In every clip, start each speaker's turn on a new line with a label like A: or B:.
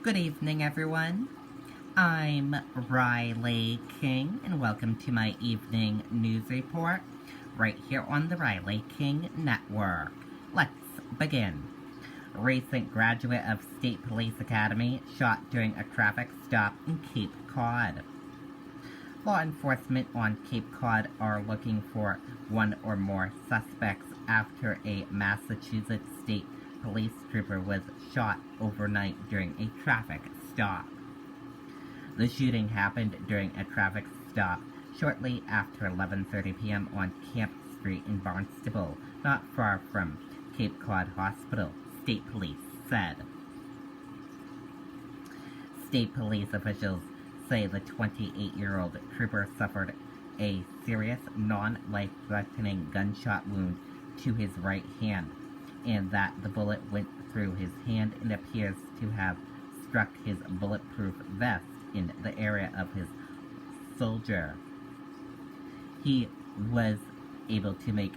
A: Good evening, everyone. I'm Riley King, and welcome to my evening news report right here on the Riley King Network. Let's begin. Recent graduate of State Police Academy shot during a traffic stop in Cape Cod. Law enforcement on Cape Cod are looking for one or more suspects after a Massachusetts State Police trooper was shot overnight during a traffic stop. The shooting happened during a traffic stop shortly after 11:30 p.m. on Camp Street in Barnstable, not far from Cape Cod Hospital, State Police said. State police officials say the 28-year-old trooper suffered a serious, non-life-threatening gunshot wound to his right hand, and that the bullet went through his hand and appears to have struck his bulletproof vest in the area of his shoulder. He was able to make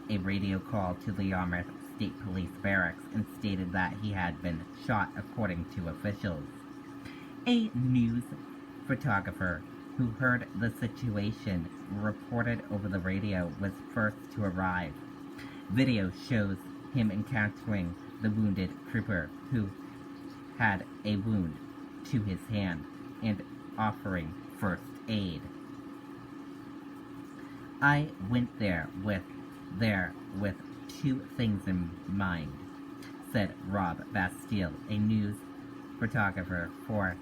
A: a radio call to the Yarmouth State Police Barracks and stated that he had been shot, according to officials. A news photographer who heard the situation reported over the radio was first to arrive. Video shows him encountering the wounded trooper who had a wound to his hand and offering first aid. I went there with two things in mind, said Rob Bastille, a news photographer for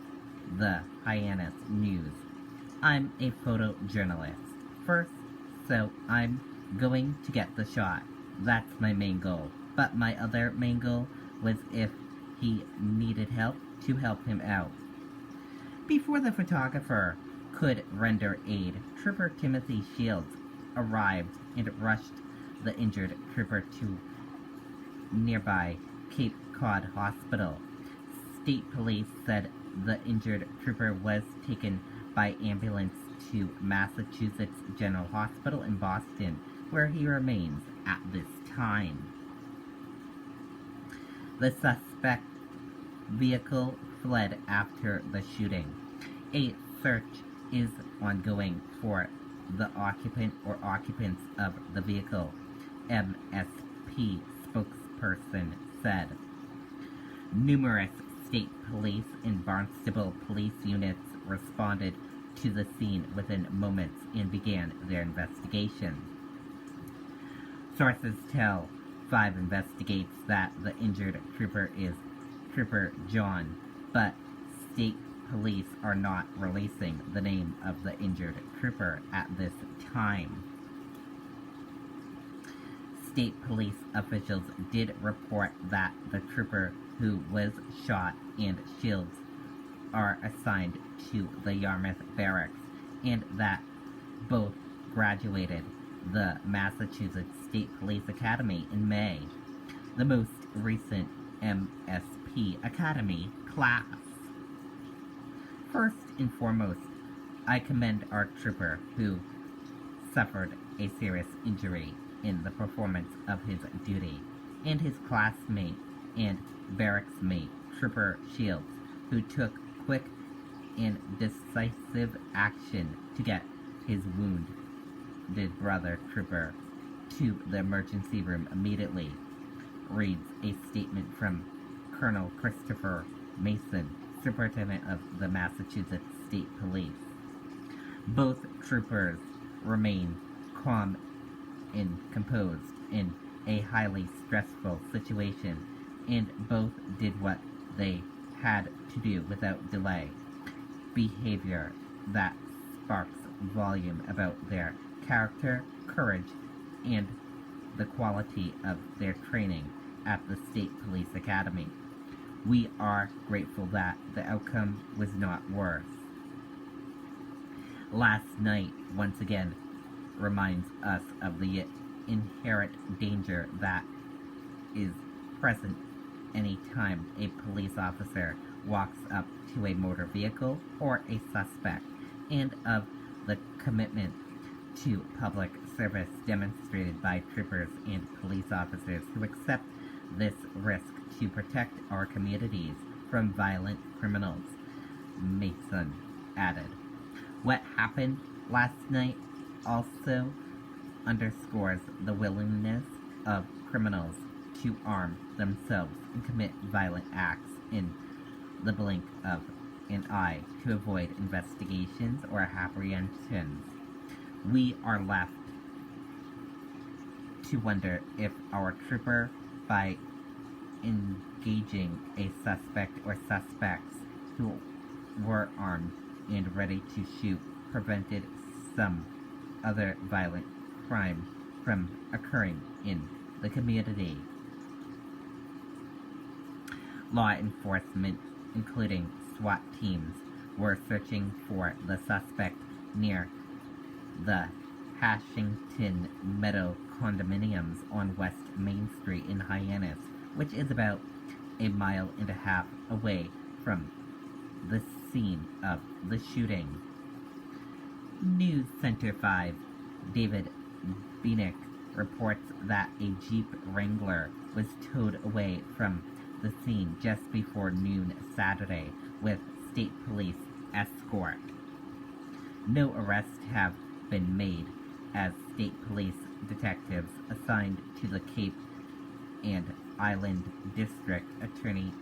A: the Hyannis News. I'm a photojournalist. First, so I'm going to get the shot. That's my main goal. But my other main goal was if he needed help, to help him out. Before the photographer could render aid, Trooper Timothy Shields arrived and rushed the injured trooper to nearby Cape Cod Hospital. State police said the injured trooper was taken by ambulance to Massachusetts General Hospital in Boston, where he remains at this time. The suspect vehicle fled after the shooting. A search is ongoing for the occupant or occupants of the vehicle, MSP spokesperson said. Numerous state police and Barnstable police units responded to the scene within moments and began their investigation. Sources tell 5 investigates that the injured trooper is Trooper John, but state police are not releasing the name of the injured trooper at this time. State police officials did report that the trooper who was shot and Shields are assigned to the Yarmouth Barracks and that both graduated the Massachusetts State Police Academy in May, the most recent MSP Academy class. First and foremost, I commend our trooper who suffered a serious injury in the performance of his duty, and his classmate and barracks mate, Trooper Shields, who took quick and decisive action to get his wounded brother trooper to the emergency room immediately, reads a statement from Colonel Christopher Mason, Superintendent of the Massachusetts State Police. Both troopers remain calm and composed in a highly stressful situation, and both did what they had to do without delay. Behavior that sparks volume about their character, courage, and the quality of their training at the State Police Academy. We are grateful that the outcome was not worse. Last night, once again, reminds us of the inherent danger that is present any time a police officer walks up to a motor vehicle or a suspect, and of the commitment to public service demonstrated by troopers and police officers who accept this risk to protect our communities from violent criminals, Mason added. What happened last night also underscores the willingness of criminals to arm themselves and commit violent acts in the blink of an eye to avoid investigations or apprehensions. We are left to wonder if our trooper, by engaging a suspect or suspects who were armed and ready to shoot, prevented some other violent crime from occurring in the community. Law enforcement, including SWAT teams, were searching for the suspect near the Hashington Meadow condominiums on West Main Street in Hyannis, which is about a mile and a half away from the scene of the shooting. News Center 5, David Beanick reports that a Jeep Wrangler was towed away from the scene just before noon Saturday with state police escort. No arrests have been made as state police detectives assigned to the Cape and Island District Attorney's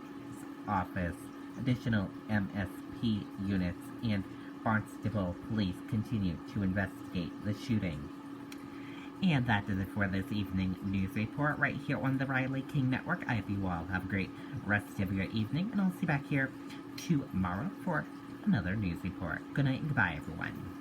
A: Office, additional MSP units, and Barnstable Police continue to investigate the shooting. And that does it for this evening news report right here on the Riley King Network. I hope you all have a great rest of your evening, and I'll see you back here tomorrow for another news report. Good night and goodbye, everyone.